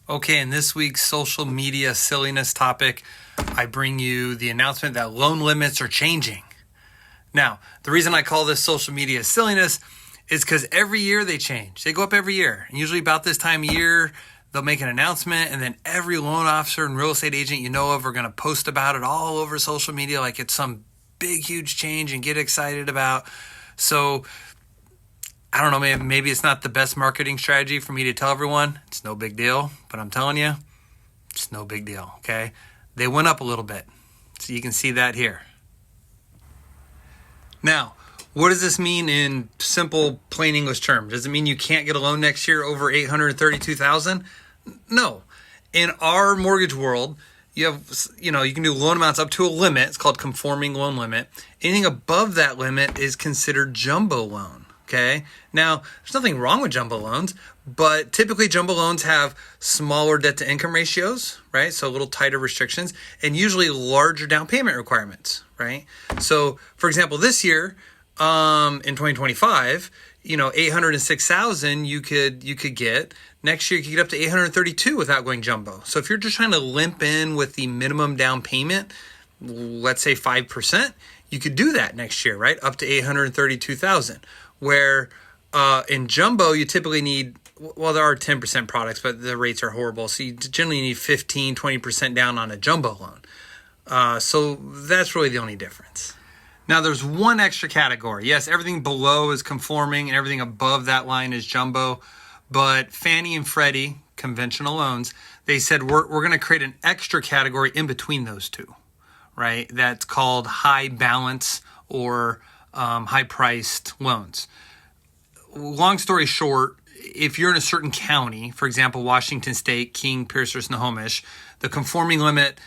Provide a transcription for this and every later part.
Okay, in this week's social media silliness topic, I bring you the announcement that loan limits are changing. Now, the reason I call this social media silliness is because every year they change. They go up every year. And usually about this time of year, they'll make an announcement, and then every loan officer and real estate agent you know of are going to post about it all over social media like it's some big, huge change and get excited about. So I don't know, maybe it's not the best marketing strategy for me to tell everyone. It's no big deal, but I'm telling you, it's no big deal, okay? They went up a little bit, so you can see that here. Now, what does this mean in simple, plain English terms? Does it mean you can't get a loan next year over $832,000? No. In our mortgage world, you can do loan amounts up to a limit. It's called conforming loan limit. Anything above that limit is considered jumbo loan. Okay. Now, there's nothing wrong with jumbo loans, but typically jumbo loans have smaller debt to income ratios, right? So a little tighter restrictions and usually larger down payment requirements, right? So for example, this year, in 2025, $806,000 you could get. Next year you could get up to $832,000 without going jumbo. So if you're just trying to limp in with the minimum down payment, let's say 5%, you could do that next year, right? Up to $832,000. Where in jumbo, you typically need, well, there are 10% products, but the rates are horrible. So you generally need 15, 20% down on a jumbo loan. So that's really the only difference. Now, there's one extra category. Yes, everything below is conforming and everything above that line is jumbo. But Fannie and Freddie, conventional loans, they said we're going to create an extra category in between those two, right? That's called high balance or high-priced loans. Long story short, if you're in a certain county, for example, Washington State, King, Pierce, or Snohomish, the conforming limit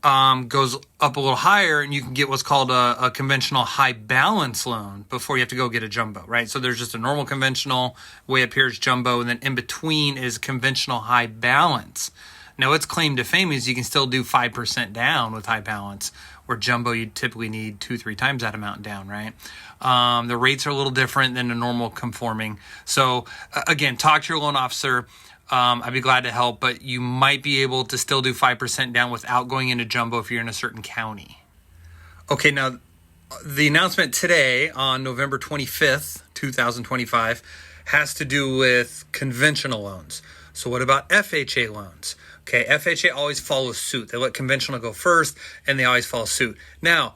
goes up a little higher, and you can get what's called a conventional high-balance loan before you have to go get a jumbo, right? So there's just a normal conventional, way up here is jumbo, and then in between is conventional high-balance. Now, its claim to fame is you can still do 5% down with high balance, where jumbo you typically need 2-3 times that amount down, right? The rates are a little different than a normal conforming. So again, talk to your loan officer. I'd be glad to help, but you might be able to still do 5% down without going into jumbo if you're in a certain county. Okay, now the announcement today on November 25th, 2025 has to do with conventional loans. So what about FHA loans? Okay, FHA always follows suit. They let conventional go first, and they always follow suit. Now,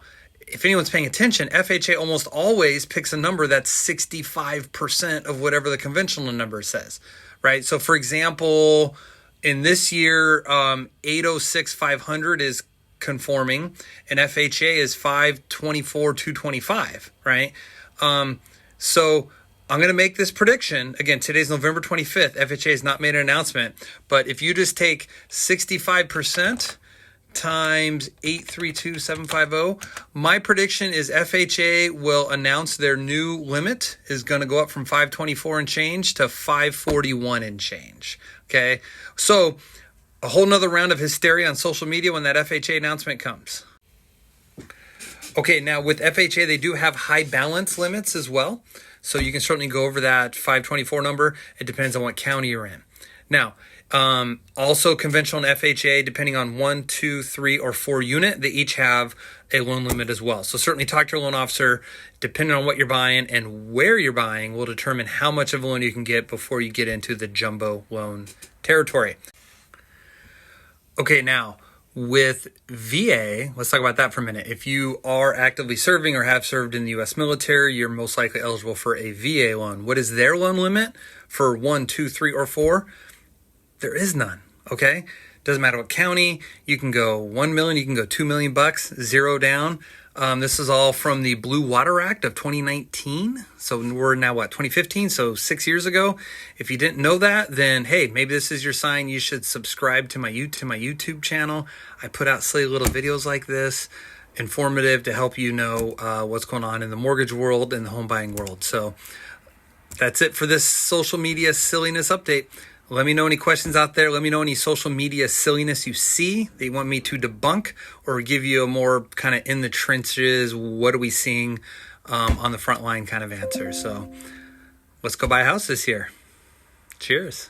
if anyone's paying attention, FHA almost always picks a number that's 65% of whatever the conventional number says, right? So, for example, in this year, 806,500 is conforming, and FHA is 524,225, right? So I'm going to make this prediction. Again, today's November 25th. FHA has not made an announcement. But if you just take 65% times 832,750, my prediction is FHA will announce their new limit is going to go up from 524 and change to 541 and change. Okay, so a whole nother round of hysteria on social media when that FHA announcement comes. Okay, now with FHA, they do have high balance limits as well. So you can certainly go over that 524 number. It depends on what county you're in. Now, also conventional and FHA, depending on 1, 2, 3, or 4 unit, they each have a loan limit as well. So certainly talk to your loan officer. Depending on what you're buying and where you're buying will determine how much of a loan you can get before you get into the jumbo loan territory. Okay, now with VA, let's talk about that for a minute. If you are actively serving or have served in the U.S. military, you're most likely eligible for a VA loan. What is their loan limit for 1, 2, 3, or 4? There is none, okay? Doesn't matter what county. You can go $1 million, you can go $2 million, zero down. This is all from the Blue Water Act of 2019. So we're now, 2015? So 6 years ago. If you didn't know that, then hey, maybe this is your sign. You should subscribe to my YouTube channel. I put out silly little videos like this, informative to help you know what's going on in the mortgage world and the home buying world. So that's it for this social media silliness update. Let me know any questions out there. Let me know any social media silliness you see that you want me to debunk or give you a more kind of in the trenches, what are we seeing on the front line kind of answer. So let's go buy a house this year. Cheers.